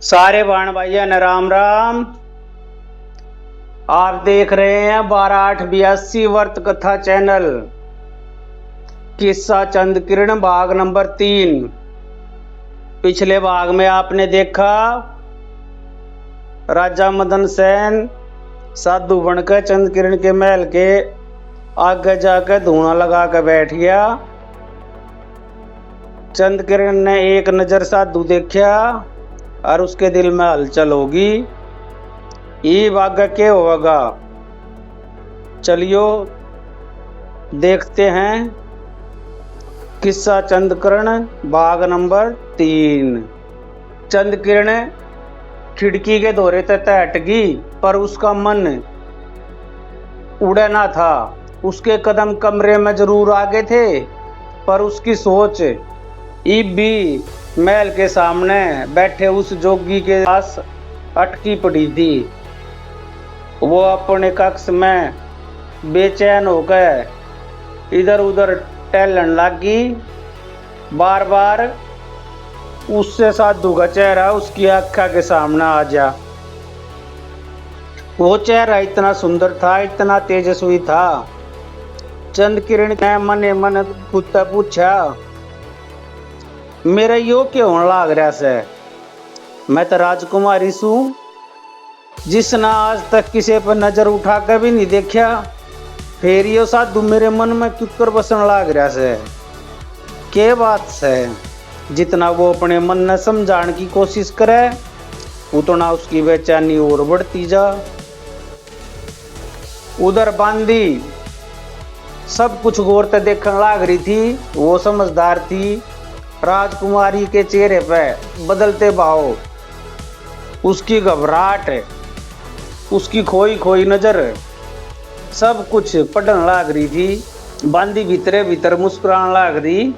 सारे बाण भाइयों ने राम राम। आप देख रहे हैं 12/8/82 वर्त कथा चैनल। किस्सा चंद किरण भाग नंबर 3। पिछले भाग में आपने देखा राजा मदन सेन साधु बनकर चंद किरण के महल के आगे जाकर धुआं लगा कर बैठ गया। चंद किरण ने एक नजर साधु देखा और उसके दिल में हलचल होगी। ये आगे क्या होगा, चलियो देखते हैं। किस्सा चंद किरण भाग नंबर 3। चंद किरण खिड़की के दौरे तक हट गई, पर उसका मन उड़े ना था। उसके कदम कमरे में जरूर आगे थे, पर उसकी सोच इब भी महल के सामने बैठे उस जोगी के पास अटकी पड़ी थी। वो अपने कक्ष में बेचैन होकर इधर उधर टहलने लगी। बार बार उससे साधु का चेहरा उसकी आँखों के सामने आ जा। वो चेहरा इतना सुंदर था, इतना तेजस्वी था। चंद किरण ने मने मन खुद से पूछा, मेरा यो क्यों होने लग रहा से? मैं तो राजकुमारी सू, जिसने आज तक किसी पर नजर उठा कर भी नहीं देखा। फिर यो साधु मेरे मन में क्यों कर बसन लग रहा से? के बात से? जितना वो अपने मन ने समझाने की कोशिश करे, उतना उसकी बेचैनी और बढ़ती जा। उधर बांदी सब कुछ गौर से देखने लग रही थी। वो समझदार थी। राजकुमारी के चेहरे पे बदलते भाव, उसकी घबराहट, उसकी खोई खोई नजर, सब कुछ पढ़ने लग रही थी। बांदी भीतरे भीतर मुस्कुराने लग रही।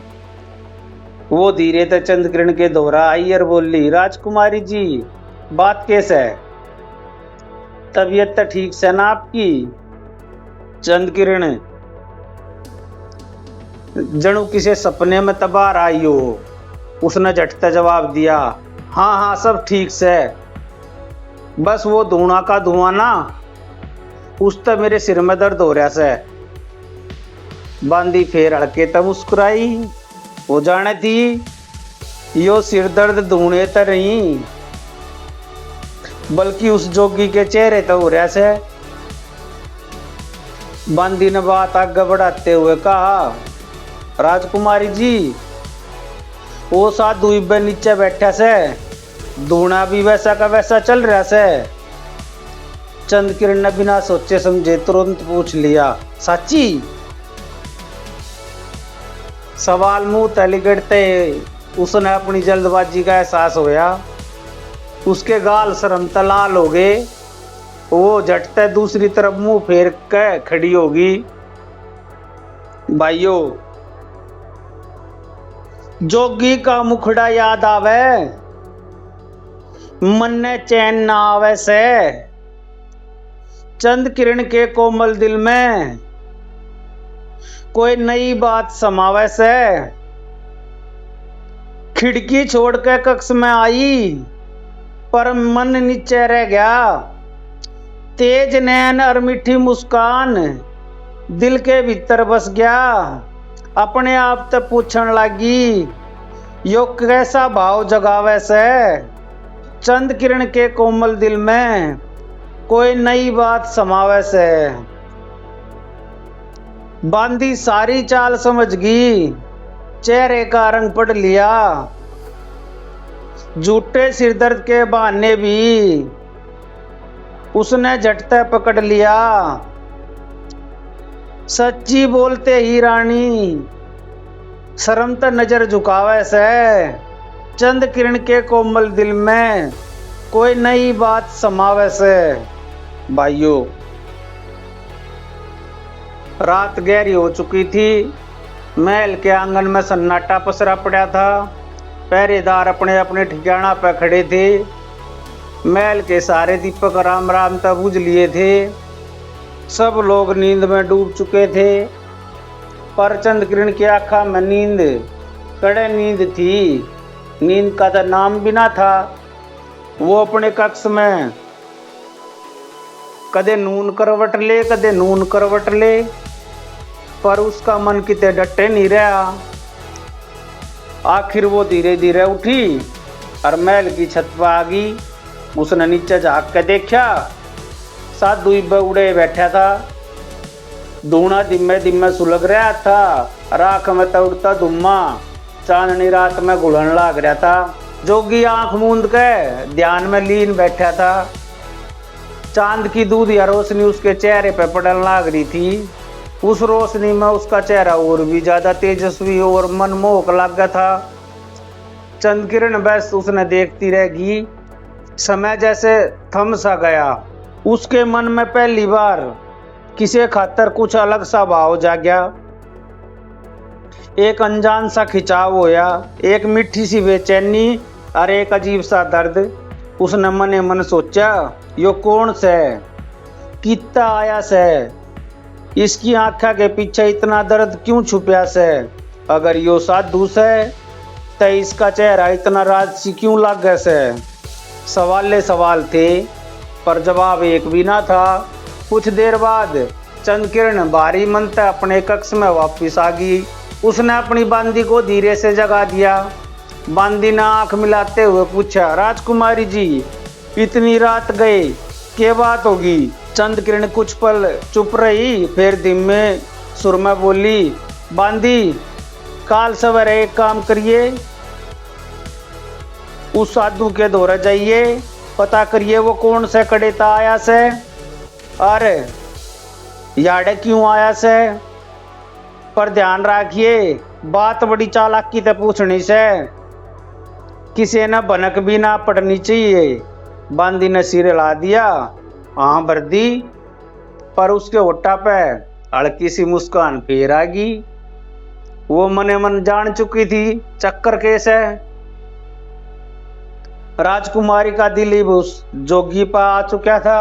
वो धीरे से चंद किरण के दोहरा आई और बोली, राजकुमारी जी, बात कैसे है? तबीयत तो ठीक से ना आपकी? चंद किरण जणु किसी सपने में तबार आई हो। उसने झटते जवाब दिया, हाँ हाँ सब ठीक से, बस वो धुआं का धुआं ना, उस तो मेरे सिर में दर्द हो रहा से। बांदी फेर हड़के तब मुस्कुराई। वो जाने थी यो सिर दर्द धुआं तो नहीं, बल्कि उस जोगी के चेहरे तो हो रहा से। बांदी ने बात आगे बढ़ाते हुए कहा, राजकुमारी जी, वो साधु इब्बे नीचे बैठा से, धुआं भी वैसा का वैसा चल रहा से। चंद किरण ने बिना सोचे समझे तुरंत पूछ लिया, सच्ची? सवाल मुंह तले गिरते उसने अपनी जल्दबाजी का एहसास होया। उसके गाल शर्म लाल हो गए। वो झटते दूसरी तरफ मुंह फेर के खड़ी होगी। भाइयों, जोगी का मुखड़ा याद आवे, मन ने चैन ना आवे से। चंद किरण के कोमल दिल में कोई नई बात समावे से। खिड़की छोड़ के कक्ष में आई, पर मन नीचे रह गया। तेज नैन और मीठी मुस्कान दिल के भीतर बस गया। अपने आप तक पूछने लगी, यो कैसा भाव जगावे से? चंद किरण के कोमल दिल में कोई नई बात समावे से। बांदी सारी चाल समझ गई, चेहरे का रंग पढ़ लिया। झूठे सिरदर्द के बहाने भी उसने झटते पकड़ लिया। सच्ची बोलते ही रानी शर्म त नजर झुकावे से। चंद किरण के कोमल दिल में कोई नई बात समावे से। भाइयों, रात गहरी हो चुकी थी। महल के आंगन में सन्नाटा पसरा पड़ा था। पहरेदार अपने अपने ठिकाना पर खड़े थे। महल के सारे दीपक राम राम तक बुझ लिए थे। सब लोग नींद में डूब चुके थे, पर चंद किरण की आंखों में नींद, कड़े नींद थी। नींद का तो नाम भी ना था। वो अपने कक्ष में कदे नून करवट ले कदे नून करवट ले, पर उसका मन किते डटे नहीं रहा। आखिर वो धीरे धीरे उठी और महल की छत पर आ गई। उसने नीचे झाँक के देखा, साधु उड़े बैठा था। धूना धीमे धीमे सुलग रहा था, राख में तौड़ता धुम्मा चांदनी रात में घुलन लाग रहा था। जोगी आंख मूंद के ध्यान में लीन बैठा था। चांद की दूधिया रोशनी उसके चेहरे पर पड़ने लाग रही थी। उस रोशनी में उसका चेहरा और भी ज्यादा तेजस्वी और मनमोहक लगा था। चंद किरण बस उसने देखती रहेगी। समय जैसे थम सा गया। उसके मन में पहली बार किसी खातर कुछ अलग सा भाव जागया। एक अनजान सा खिंचाव होया, एक मीठी सी बेचैनी और एक अजीब सा दर्द। उसने मने मन सोचा, यो कौन से कितना आया से, इसकी आंखा के पीछे इतना दर्द क्यों छुपया से। अगर यो साधु से तो इसका चेहरा इतना राजसी क्यों लागे से। सवाले सवाल थे पर जवाब एक भी ना था। कुछ देर बाद चंद किरण भारी मनते अपने कक्ष में वापस आ गई। उसने अपनी बांदी को धीरे से जगा दिया। बांदी ने आंख मिलाते हुए पूछा, राजकुमारी जी इतनी रात गए, क्या बात होगी। चंद किरण कुछ पल चुप रही, फिर धीमे सुर में बोली, बांदी काल सवेरे एक काम करिए, उस साधु के दौरे जाइए, पता करिए वो कौन से कड़ेता आया से, अरे याडे क्यों आया से। पर ध्यान रखिए बात बड़ी चालाकी से पूछनी से, किसी ने भनक भी ना पड़नी चाहिए। बांदी ने सिर हिला दिया, हाँ बर्दी, पर उसके होठा पे हल्की सी मुस्कान फिर आ गई। वो मने मन जान चुकी थी चक्कर कैसे। राजकुमारी का दिल उस जोगी पर आ चुका था।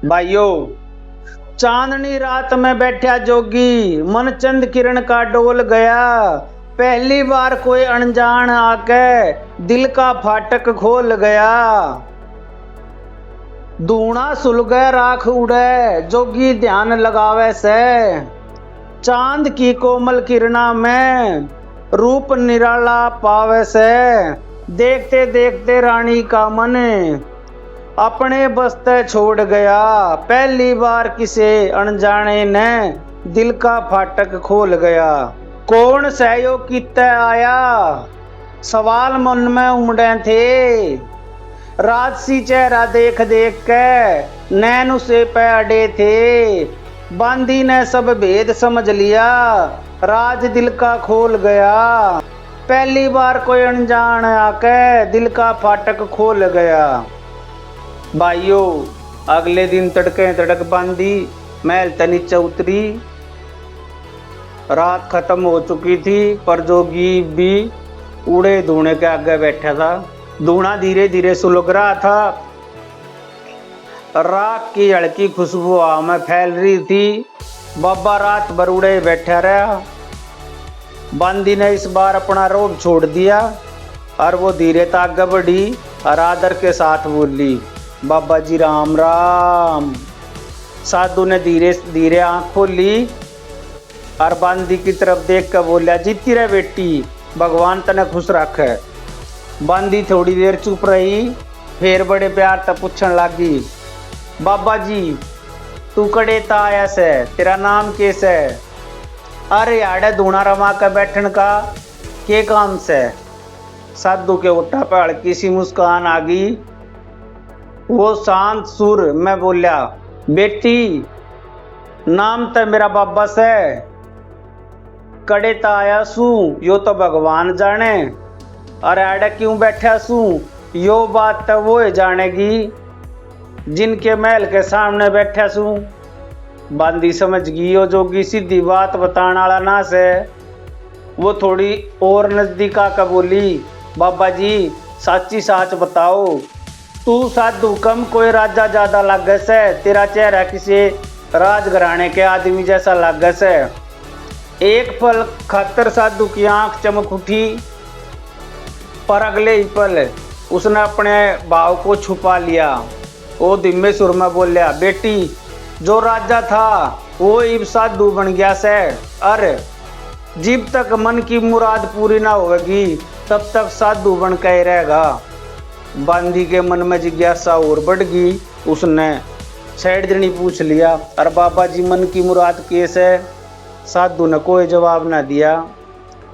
भाइयों, चांदनी रात में बैठा जोगी मन चंद किरण का डोल गया। पहली बार कोई अनजान आके दिल का फाटक खोल गया। धूना सुलगे राख उड़े जोगी ध्यान लगावे से, चांद की कोमल किरणा में रूप निराला पावे से। देखते देखते रानी का मन अपने बस्ते छोड़ गया। पहली बार किसे अनजाने ने दिल का फाटक खोल गया। कौन सहयोग किते आया, सवाल मन में उमड़े थे। राजसी चेहरा देख देख के नैन उसे पे अड़े थे। बांदी ने सब भेद समझ लिया, राज दिल का खोल गया। पहली बार कोई अनजान आके दिल का फाटक खोल गया। भाइयों, अगले दिन तड़के तड़क बांदी महल से नीचे उतरी। रात खत्म हो चुकी थी पर जोगी भी उड़े धूने के आगे बैठा था। धूना धीरे धीरे सुलग रहा था। राख की हल्की खुशबू हवा में फैल रही थी। बाबा रात भर उड़े बैठा रहा। बांदी ने इस बार अपना रोब छोड़ दिया और वो धीरे से आगे बढ़ी और आदर के साथ बोली, बाबा जी राम राम। साधु ने धीरे धीरे आंख खोली और बांदी की तरफ देख कर बोला, जीती रहे बेटी, भगवान तने खुश रखे। बांदी थोड़ी देर चुप रही, फिर बड़े प्यार से पूछने लगी, बाबा जी तू कड़े ता आया से, तेरा नाम कैसे। अरे याडे धूना रमा कर बैठन का के काम से। साधु के उठा पे हल्की सी मुस्कान आ गई। वो शांत सुर में बोला, बेटी नाम तो मेरा बाबा से, कड़े ता आया सू यो तो भगवान जाने, अरे आड़े क्यों बैठा सू यो बात तो वो जानेगी जिनके महल के सामने बैठा सू। बांदी समझ गई हो जोगी सीधी बात बताने वाला ना से। वो थोड़ी और नजदीक आकर बोली, बाबा जी साची साच बताओ, तू साधु कम कोई राजा ज्यादा लागे से, तेरा चेहरा किसी राजघराने के आदमी जैसा लागे से। एक पल खातर साधु की आंख चमक उठी पर अगले ही पल उसने अपने भाव को छुपा लिया। वो धीमे सुर में बोलिया, बेटी जो राजा था वो इब साधु बन गया से। अरे जब तक मन की मुराद पूरी ना होगी तब तक साधु बन के ही रहेगा। बांदी के मन में जिज्ञासा और बढ़ गई। उसने साइड जनी पूछ लिया, अरे बाबा जी मन की मुराद कैसे? साधु ने कोई जवाब ना दिया।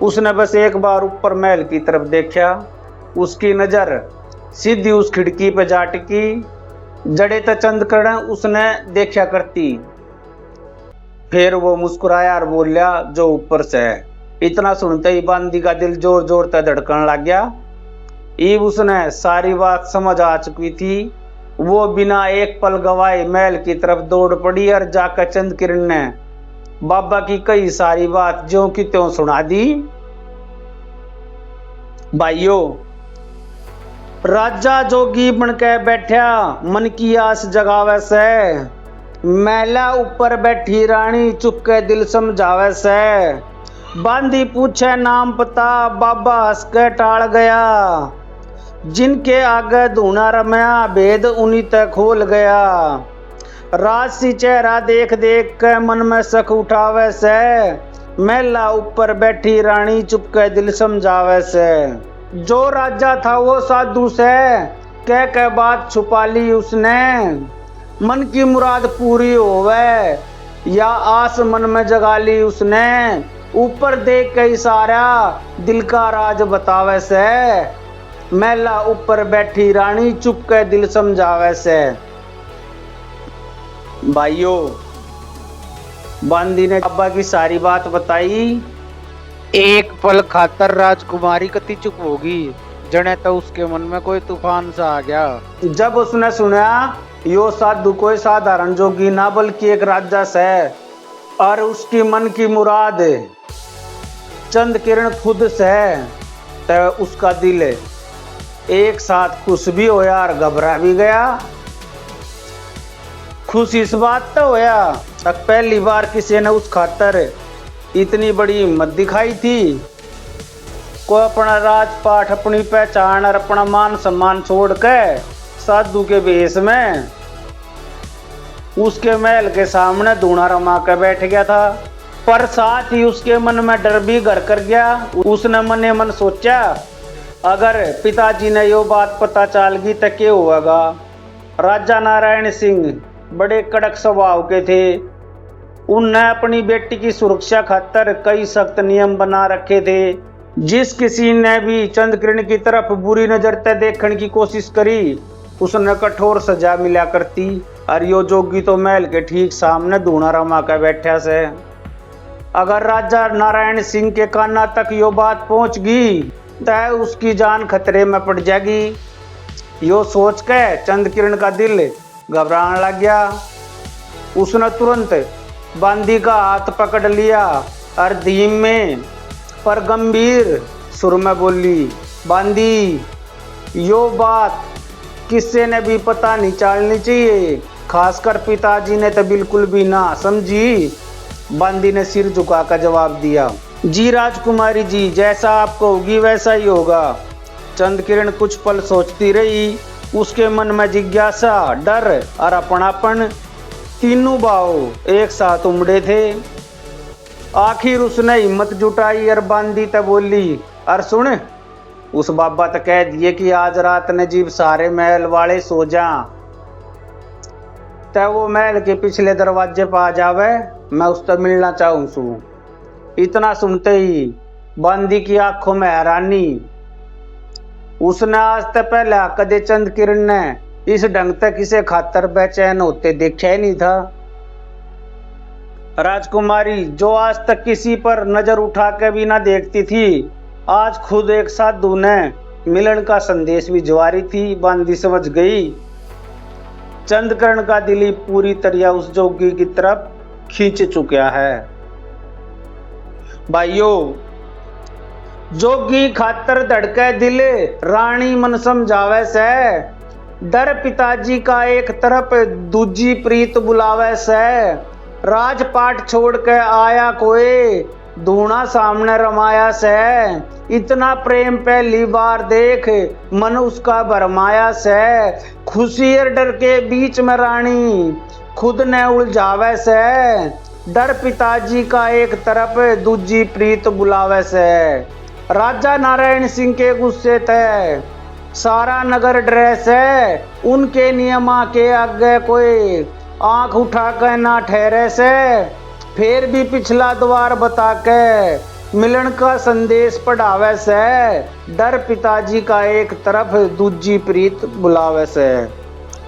उसने बस एक बार ऊपर महल की तरफ देखा। उसकी नजर सीधी उस खिड़की पे जा टिकी जड़े तो चंद्रकिरण उसने देखा करती। फिर वो मुस्कुराया और बोलिया, जो ऊपर से है। इतना सुनते ही बांदी का दिल जोर जोर से धड़कन लग गया। ईब उसने सारी बात समझ आ चुकी थी। वो बिना एक पल गवाए महल की तरफ दौड़ पड़ी और जाकर चंद्रकिरण ने बाबा की कई सारी बात ज्यों की त्यों सुना दी। भाइयों, राजा जोगी बन के बैठा मन की आस जगावे से। महिला ऊपर बैठी रानी चुपके दिल समझावे से। बांदी पूछे नाम पता बाबा हंस के टाल गया। जिनके आगे धूना रमया भेद उन्हीं तक खोल गया। राशि चेहरा देख देख के मन में शक उठावे से। महिला ऊपर बैठी रानी चुपके दिल समझावे से। जो राजा था वो साधु से कह के बात छुपा ली उसने। मन की मुराद पूरी होवे या आस मन में जगा ली उसने। ऊपर देख के इशारा दिल का राज बतावे से। महिला ऊपर बैठी रानी चुप के दिल समझावे से। भाइयों, बांदी ने बाबा की सारी बात बताई। एक पल खातर राजकुमारी कति चुप होगी, जने तो उसके मन में कोई तूफान सा आ गया। जब उसने सुना यो साधु कोई साधारण जोगी ना बल्कि एक राजा से और उसकी मन की मुराद चंद्रकिरण खुद से, तो उसका दिल एक साथ खुश भी होया और घबरा भी गया। खुश इस बात तो होया तक पहली बार किसी ने उस खातर इतनी बड़ी हिम्मत दिखाई थी। कोई अपना राजपाट अपनी पहचान और अपना मान सम्मान छोड़ के साधु के भेष में उसके महल के सामने धूना रमा के बैठ गया था। पर साथ ही उसके मन में डर भी घर कर गया। उसने मने मन सोचा, अगर पिताजी ने यो बात पता चल गई तो क्या होगा। राजा नारायण सिंह बड़े कड़क स्वभाव के थे। उनने अपनी बेटी की सुरक्षा खातर कई सख्त नियम बना रखे थे। जिस किसी ने भी चंद्रकिरण की तरफ बुरी नजर से देखने की कोशिश करी उसने कठोर सजा मिला करती। और यो जोगी तो महल के ठीक सामने धूना रमा के बैठा से। अगर राजा नारायण सिंह के काना तक यो बात पहुंच गई तो उसकी जान खतरे में पड़ जाएगी। यो सोच के चंद्रकिरण का दिल घबराने लग गया। उसने तुरंत बांदी का हाथ पकड़ लिया और धीमे पर गंभीर सुर में बोली, बांदी यो बात किसी ने भी पता नहीं चलनी चाहिए, खासकर पिताजी ने तो बिल्कुल भी ना समझी। बांदी ने सिर झुका कर जवाब दिया, जी राजकुमारी जी, जैसा आपको होगी वैसा ही होगा। चंद्रकिरण कुछ पल सोचती रही। उसके मन में जिज्ञासा, डर और अपनापन तीनों भाव एक साथ उमड़े थे। आखिर उसने हिम्मत जुटाई और बांदी तो बोली, अरे सुन, उस बाबा तो कह दिए कि आज रात ने जीव सारे महल वाले सो जा, तो वो महल के पिछले दरवाजे पर आ जावे, मैं उससे मिलना चाहूँ सू। इतना सुनते ही बांदी की आंखों में हैरानी। उसने आज तक पहले कदे चंद्रकिरण ने इस ढंग तक किसे खातर बेचैन होते देखा ही नहीं था। राजकुमारी जो आज तक किसी पर नजर उठा के भी ना देखती थी, आज खुद एक साधु ने मिलन का संदेश भी जवारी थी। बांदी समझ गई चंद्रकिरण का दिल पूरी तरह उस जोगी की तरफ खींच चुका है। भाइयों, जोगी खातर धड़के दिल रानी मन समझावे से। डर पिताजी का एक तरफ दूजी प्रीत बुलावे से। राजपाट छोड़ के आया कोई धूना सामने रमाया से, इतना प्रेम पहली बार देख मन उसका भरमाया से। खुशी और डर के बीच में रानी खुद ने उलझावे से, डर पिताजी का एक तरफ दूजी प्रीत बुलावे से। राजा नारायण सिंह के गुस्से थे सारा नगर डरे से, उनके नियमा के आगे कोई आंख उठा कर ना ठहरे से। फिर भी पिछला द्वार बता के मिलन का संदेश पढ़ावे से, डर पिताजी का एक तरफ दूजी प्रीत बुलावे से।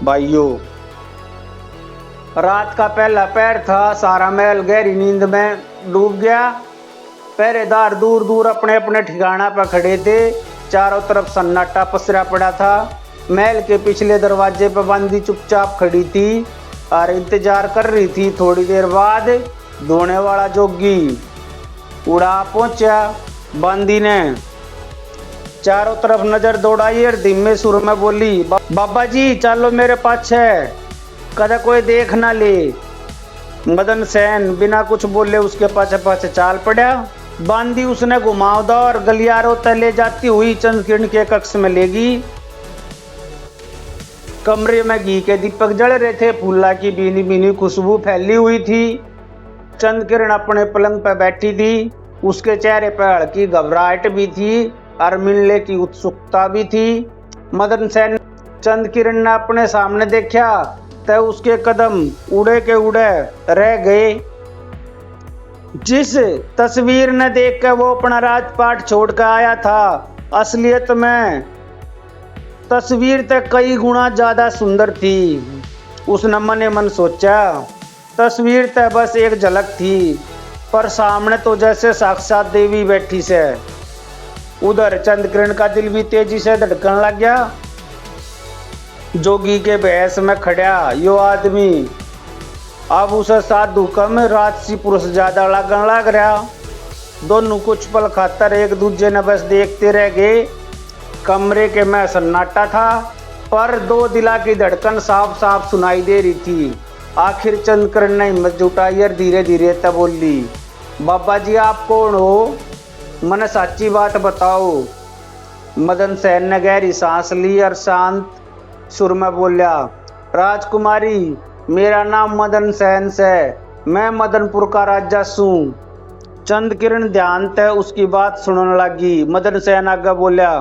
भाइयों, रात का पहला पैर था, सारा महल गहरी नींद में डूब गया। पहरेदार दूर दूर अपने अपने ठिकाना पर खड़े थे, चारों तरफ सन्नाटा पसरा पड़ा था। महल के पिछले दरवाजे पर बांदी चुपचाप खड़ी थी और इंतजार कर रही थी। थोड़ी देर बाद धोने वाला जोगी उड़ा पहुंचा। बांदी ने चारों तरफ नजर दौड़ाई और धीमे सुर में बोली, बाबा जी चलो मेरे पाछे, कदा कोई देख ना ले। मदन सेन बिना कुछ बोले उसके पाछे पाछे चाल पड़ा। बांदी उसने घुमावदार गलियारों तले जाती हुई चंद किरण के कक्ष में ले गई। कमरे में घी के दीपक जल रहे थे, फूला की बीनी बीनी खुशबू फैली हुई थी। चंद किरण अपने पलंग पर बैठी थी, उसके चेहरे पर हल्की घबराहट भी थी और मिलने की उत्सुकता भी थी। मदन सेन चंद किरण ने अपने सामने देखा तो उसके कदम उड़े के उड़े रह गए। जिस तस्वीर ने देख कर वो अपना राजपाट छोड़कर आया था, असलियत में तस्वीर तक कई गुना ज्यादा सुंदर थी। उसने मने मन सोचा, तस्वीर तक बस एक झलक थी, पर सामने तो जैसे साक्षात देवी बैठी से। उधर चंद किरण का दिल भी तेजी से धड़कन लग गया। जोगी के बहस में खड़ा यो आदमी अब उसे साधु कम राजसी पुरुष ज्यादा लगन लग रहा। दोनों कुछ पल खातर एक दूजे ने बस देखते रह गए। कमरे के में सन्नाटा था, पर दो दिला की धड़कन साफ साफ सुनाई दे रही थी। आखिर चंद किरण ने हिम्मत जुटाई और धीरे धीरे तब बोली, बाबा जी आप कौन हो, मने सच्ची बात बताओ। मदन सेन ने गहरी सांस ली और शांत सुर में बोला, राजकुमारी मेरा नाम मदन सेन से, मैं मदनपुर का राजा हूँ। चंद किरण ध्यान से उसकी बात सुनने लगी। मदन सेन आगे बोला,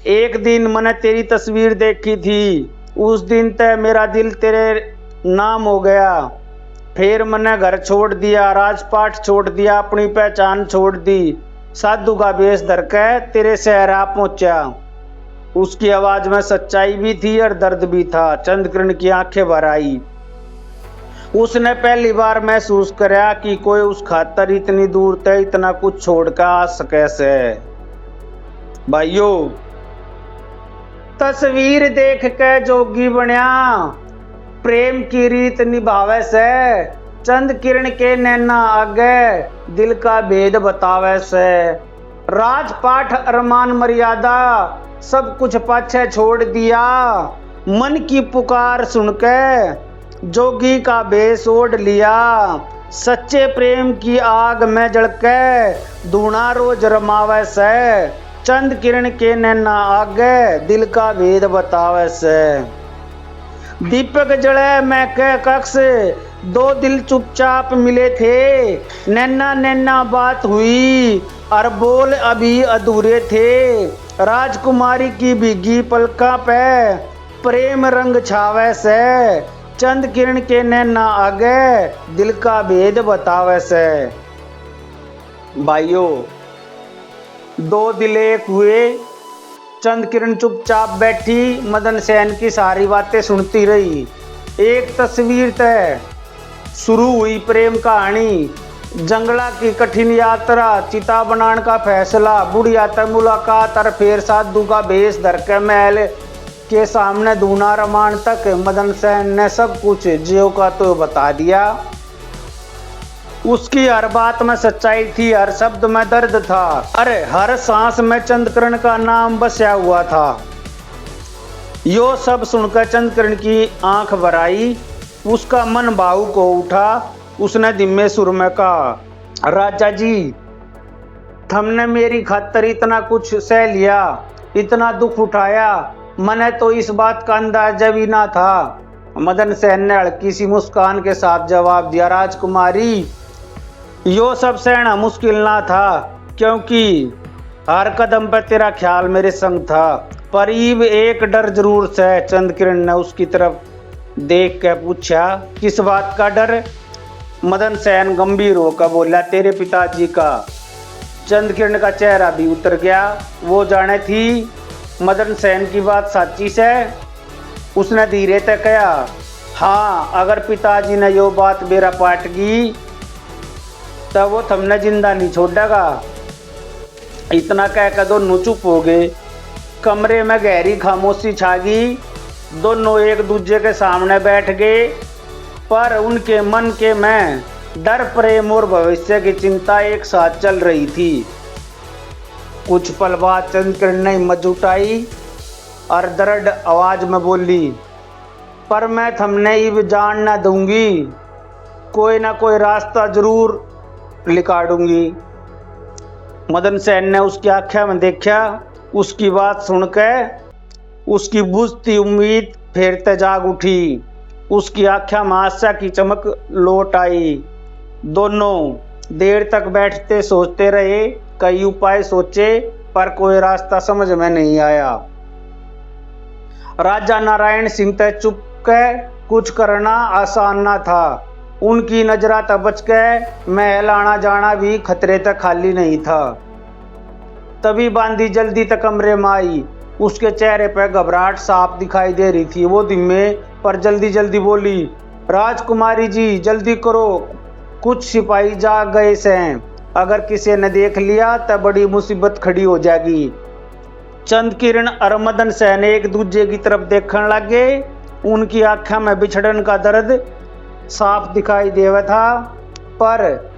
एक दिन मैंने तेरी तस्वीर देखी थी, उस दिन तक मेरा दिल तेरे नाम हो गया। फिर मैंने घर छोड़ दिया, राजपाट छोड़ दिया, अपनी पहचान छोड़ दी, साधु का वेश धर के तेरे शहर आ पहुंचा। उसकी आवाज में सच्चाई भी थी और दर्द भी था। चंद किरण की आंखें भर आई। उसने पहली बार महसूस कराया कि कोई उस खातर इतनी दूर तक इतना कुछ छोड़कर आ सके से। भाइयों, तस्वीर देख के जोगी बनया, प्रेम की रीत निभावे से। चंद किरण के नैना आगे दिल का भेद बतावे से। राजपाट अरमान मर्यादा सब कुछ पाछे छोड़ दिया। मन की पुकार सुनके जोगी का बेस ओढ़ लिया। सच्चे प्रेम की आग में जलके धूना रोज रमावे से। चंद किरण के नैना आगे दिल का भेद बतावे से। दीपक जले मैं के कक्ष दो दिल चुपचाप मिले थे। नैना नैना बात हुई और बोल अभी अधूरे थे। राजकुमारी की भीगी पलका पे प्रेम रंग छावे से। चंद किरण के नैना आगे दिल का भेद बतावे से। भाइयों, दो दिल एक हुए। चंद किरण चुपचाप बैठी मदन सेन की सारी बातें सुनती रही। एक तस्वीर तय शुरू हुई प्रेम कहानी, जंगला की कठिन यात्रा, चिता बनाने का फैसला, बुढ़िया तक मुलाकात और फिर साधु का भेष धर के महल के सामने धूना रमान तक मदन सेन ने सब कुछ जियो का तो बता दिया। उसकी हर बात में सच्चाई थी, हर शब्द में दर्द था, अरे हर सांस में चंद किरण का नाम बसा हुआ था। यो सब सुनकर चंद किरण की आंख भर आई। उसका मन भावुक हो उठा। उसने धीमे सुर में कहा, राजा जी, तुमने मेरी खातिर इतना कुछ सह लिया, इतना दुख उठाया, मने तो इस बात का अंदाजा भी ना था। मदन सेन ने हल्की सी मुस्कान के साथ जवाब दिया, राजकुमारी, यो सब सहना मुश्किल ना था, क्योंकि हर कदम पर तेरा ख्याल मेरे संग था। पर इब एक डर जरूर से। चंद्रकिरण ने उसकी तरफ देख कर पूछा, किस बात का डर? मदन सेन गंभीर होकर बोला, तेरे पिताजी का। चंद्रकिरण का चेहरा भी उतर गया। वो जाने थी मदन सेन की बात साची से। उसने धीरे से कहा, हाँ, अगर पिताजी ने यो बात मेरा पाट गई तब वो थमने जिंदा नहीं छोड़ेगा। इतना कहकर दोनों चुप हो गए। कमरे में गहरी खामोशी छा गई। दोनों एक दूसरे के सामने बैठ गए, पर उनके मन के में डर, प्रेम और भविष्य की चिंता एक साथ चल रही थी। कुछ पल बाद चंद्रकिरण ने हिम्मत जुटाई और दृढ़ आवाज में बोली, पर मैं थमने इब जान न दूंगी, कोई ना कोई रास्ता जरूर निकालूंगी। मदन सेन ने उसकी आंखों में देखा। उसकी बात सुनकर उसकी बुझती उम्मीद फिर से जाग उठी। उसकी आंखों में आशा की चमक लौट आई। दोनों देर तक बैठते सोचते रहे। कई उपाय सोचे, पर कोई रास्ता समझ में नहीं आया। राजा नारायण सिंह तय चुप कर कुछ करना आसान ना था। उनकी नजरा तक बच गए, महल आना जाना भी खतरे तक खाली नहीं था। तभी बांदी जल्दी तक कमरे में आई। उसके चेहरे पर घबराहट साफ दिखाई दे रही थी। वो धीमे पर जल्दी जल्दी बोली, राजकुमारी जी, जल्दी करो, कुछ सिपाही जाग गए से। अगर किसी ने देख लिया तो बड़ी मुसीबत खड़ी हो जाएगी। चंद्रकिरण और मदन सेन एक दूसरे की तरफ देखने लगे। उनकी आंखों में बिछड़न का दर्द साफ दिखाई देवा था, पर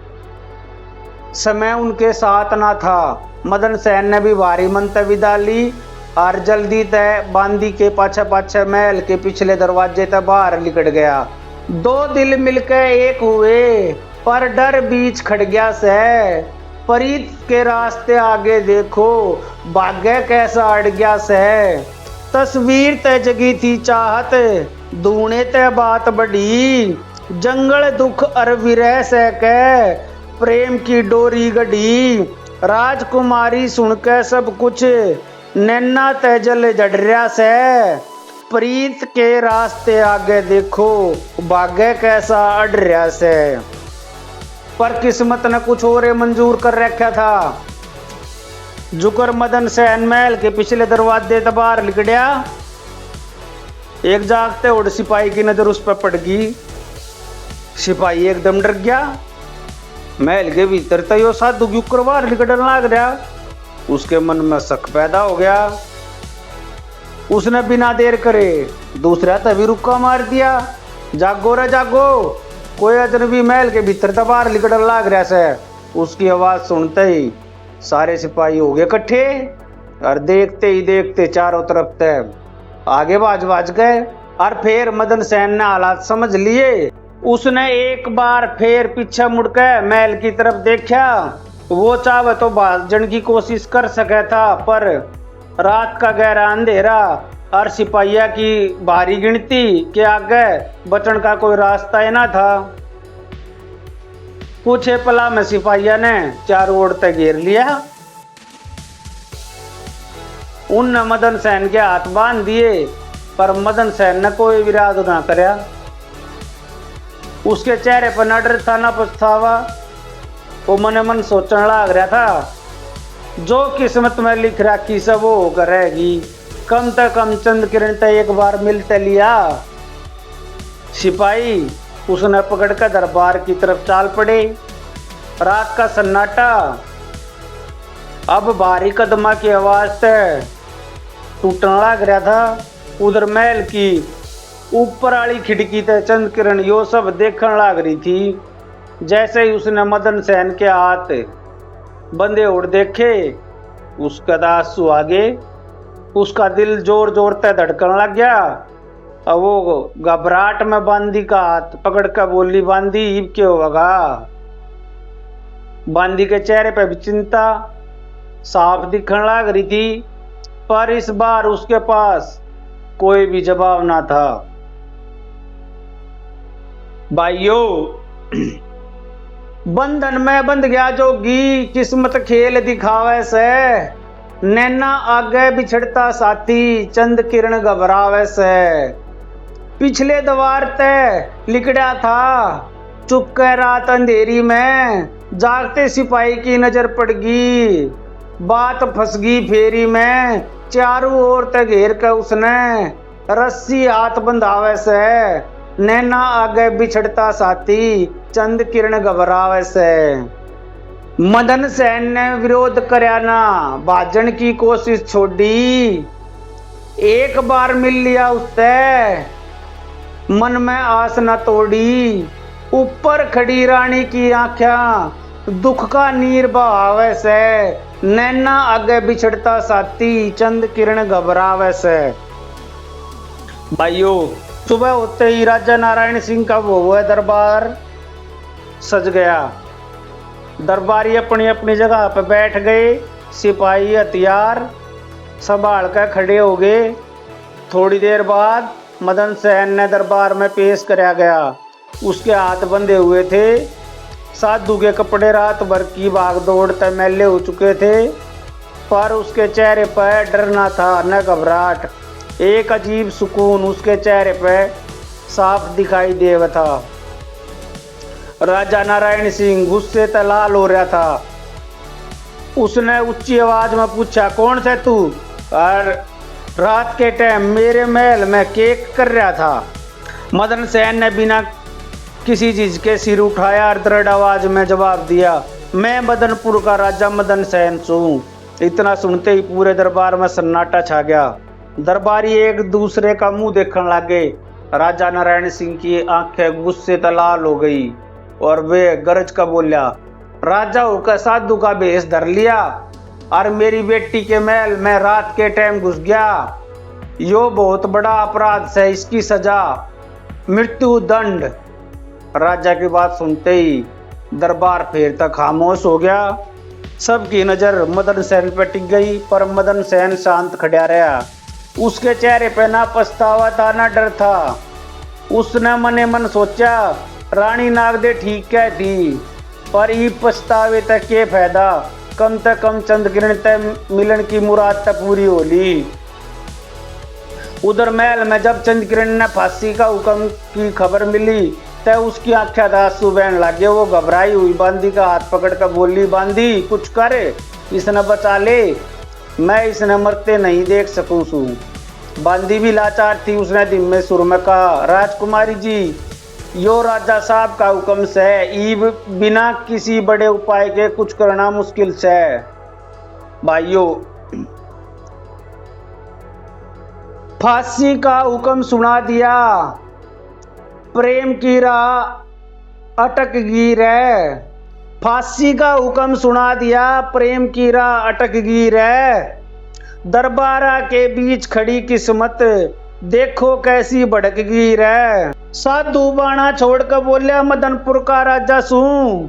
समय उनके साथ ना था। मदन सेन ने भी भारी मंतव्य डाली और जल्दी तय बांदी के पाछे पाछे महल के पिछले दरवाजे तक बाहर निकल गया। दो दिल मिलकर एक हुए, पर डर बीच खड़ गया से। प्रीत के रास्ते आगे देखो, भाग्य कैसा अड़ गया से। तस्वीर तय जगी थी चाहत, दूने तय बात बढ़ी। जंगल दुख और विरह से के प्रेम की डोरी गढ़ी। राजकुमारी सुनकर सब कुछ नैना तेजल जड़रिया से। प्रीत के रास्ते आगे देखो, भाग्य कैसा अड़ रहा से। पर किस्मत ने कुछ और मंजूर कर रखा था। जुकर मदन सेन महल के पिछले दरवाजे से बाहर निकलिया। एक जागते उड़ सिपाही की नजर उस पर पड़ गई। सिपाही एकदम डर गया। महल के भीतर तो यो साधु क्यों करवा निकलने लग रहा। उसके मन में शक पैदा हो गया। उसने बिना देर करे दूसरा तभी रुक्का मार दिया, जागो रे जागो, कोई अजनबी महल के भीतर तो बाहर निकलने लग रहा से। उसकी आवाज सुनते ही सारे सिपाही हो गए इकट्ठे और देखते ही देखते चारों तरफ तक आगे बाज गए। और फिर मदन सेन ने हालात समझ लिए। उसने एक बार फिर पीछे मुड़कर महल की तरफ देखा। वो चाहे तो भागने की कोशिश कर सका था, पर रात का गहरा अंधेरा और सिपाहिया की भारी गिनती के आगे बचने का कोई रास्ता ही ना था। कुछ पला में सिपाहिया ने चारों ओर तक घेर लिया। उनने मदन सेन के हाथ बांध दिए, पर मदन सेन ने कोई विरोध ना कराया। उसके चेहरे पर न डर था न पछतावा। वो मन मन सोचने लग रहा था, जो किस्मत में लिख रखी सब वो करेगी। कम से कम चंद्रकिरण तक एक बार मिलते लिया। सिपाही उसने पकड़ कर दरबार की तरफ चाल पड़े। रात का सन्नाटा अब भारी कदमा की आवाज से टूटने लग रहा था। उधर महल की ऊपर वाली खिड़की से चंद्रकिरण यो सब देखने लग रही थी। जैसे ही उसने मदन सेन के हाथ बंदे उड़ देखे, उसका आंसू आगे, उसका दिल जोर जोर से धड़कने लग गया। अब वो घबराहट में बांदी का हाथ पकड़ कर बोली, बांदी इब क्या होगा? बांदी के चेहरे पर भी चिंता साफ दिखने लग रही थी, पर इस बार उसके पास कोई भी जवाब ना था। भाइयों, बंधन में बंध गया जोगी, किस्मत खेल दिखावे से। नैना आगे बिछड़ता साथी, चंद किरण घबरावे से। पिछले द्वार ते लिकड़ा था, चुप कर रात अंधेरी में। जागते सिपाही की नजर पड़ गई, बात फंस गई फेरी में। चारों ओर ते घेर कर उसने रस्सी हाथ बंधावे से। नैना आगे बिछड़ता साथी, चंद किरण घबरावे से। मदन सेन ने विरोध करया ना, भाजन की कोशिश छोड़ी। एक बार मिल लिया उससे, मन में आस न तोड़ी। ऊपर खड़ी रानी की आंखें दुख का नीर बहावे से। नैना आगे बिछड़ता साथी, चंद किरण घबरावे से। भाइयों, सुबह होते ही राजा नारायण सिंह का वो दरबार सज गया। दरबारी अपनी अपनी जगह पर बैठ गए, सिपाही हथियार संभाल कर खड़े हो गए। थोड़ी देर बाद मदन सेन ने दरबार में पेश कराया गया। उसके हाथ बंधे हुए थे, साधु के कपड़े रात भर की भाग दौड़ तक मैले हो चुके थे, पर उसके चेहरे पर डर न था न घबराहट। एक अजीब सुकून उसके चेहरे पर साफ दिखाई देव था। राजा नारायण सिंह गुस्से से लाल हो रहा था। उसने ऊंची आवाज में पूछा, कौन से तू? और रात के टाइम मेरे महल में केक कर रहा था। मदन सेन ने बिना किसी चीज के सिर उठाया और दृढ़ आवाज में जवाब दिया, मैं मदनपुर का राजा मदन सेन हूँ। इतना सुनते ही पूरे दरबार में सन्नाटा छा गया। दरबारी एक दूसरे का मुंह देखने लगे। राजा नारायण सिंह की आंखें गुस्से से लाल हो गई और वे गरज का बोलिया, राजा होकर साधु का भेष धर लिया और मेरी बेटी के महल में रात के टाइम घुस गया। यो बहुत बड़ा अपराध है, इसकी सजा मृत्यु दंड। राजा की बात सुनते ही दरबार फिर तक खामोश हो गया। सबकी नजर मदन सेन पर टिक गई, पर मदन सेन शांत खड़ा रहा। उसके चेहरे पे ना पछतावा था ना डर था। उसने मने मन सोचा, रानी नागदे ठीक क्या थी, पर ये पछतावे तक के फायदा। कम से कम चंद किरण तक मिलन की मुराद तक पूरी हो ली। उधर महल में जब चंद किरण ने फांसी का हुक्म की खबर मिली तब उसकी आंखें आंसू बहने लगे। वो घबराई हुई बांदी का हाथ पकड़ कर बोली, बांदी कुछ कर, इसने बचा ले, मैं इसने मरते नहीं देख सकूं सू। बांदी भी लाचार थी। उसने धीमे सुर में कहा, राजकुमारी जी, यो राजा साहब का हुक्म से ईब बिना किसी बड़े उपाय के कुछ करना मुश्किल से। भाइयों, फांसी का हुक्म सुना दिया, प्रेम की राह अटक गई रे। फांसी का हुक्म सुना दिया, प्रेम की राह अटक गई रे। दरबारा के बीच खड़ी किस्मत, देखो कैसी भड़क गई रे। साधु बाणा छोड़कर बोलिया, मदनपुर का राजा सूं।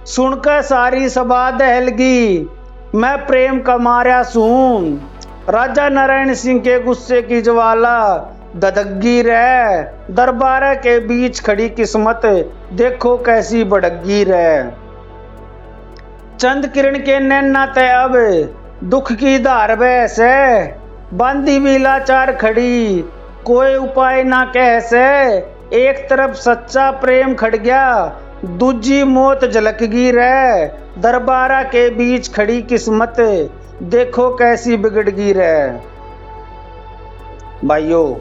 सुनकर सारी सभा दहलगी, मैं प्रेम का मारा सूं। राजा नारायण सिंह के गुस्से की ज्वाला धधकगी रे। दरबार के बीच खड़ी किस्मत, देखो कैसी भड़कगी रे। चंद किरण के नैना तय अब दुख की धार बहसे। बांदी भी लाचार खड़ी, कोई उपाय ना कह से। एक तरफ सच्चा प्रेम खड़ गया, दूजी मौत झलकगी रे। दरबारा के बीच खड़ी किस्मत, देखो कैसी बिगड़गी रे। भाइयों,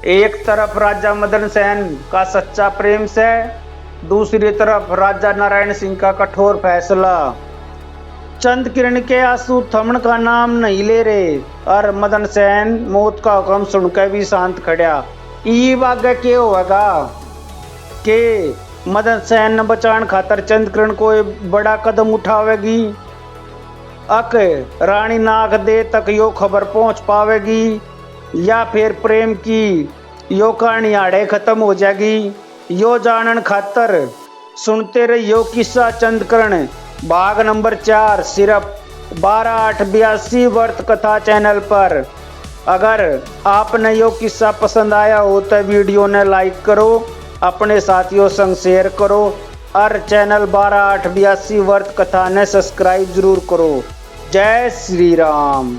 एक तरफ राजा मदन सेन का सच्चा प्रेम से, दूसरी तरफ राजा नारायण सिंह का कठोर फैसला। चंद किरण के आंसू थमन का नाम नहीं ले रहे और मदन सेन मौत का हुक्म सुनकर भी शांत खड़ा। ईब आगे के होगा के मदन सेन न बचान खातर चंद किरण कोई बड़ा कदम उठावेगी। अक रानी नाग दे तक यो खबर पहुंच पावेगी, या फिर प्रेम की यो कहानी आड़े खत्म हो जाएगी। यो जानन खातर सुनते रहियो किस्सा चंद्रकर्ण भाग नंबर 4 सिर्फ 12/8/82 व्रत कथा चैनल पर। अगर आपने यो किस्सा पसंद आया हो तो वीडियो ने लाइक करो, अपने साथियों संग शेयर करो और चैनल 12/8/82 व्रत कथा ने सब्सक्राइब जरूर करो। जय श्री राम।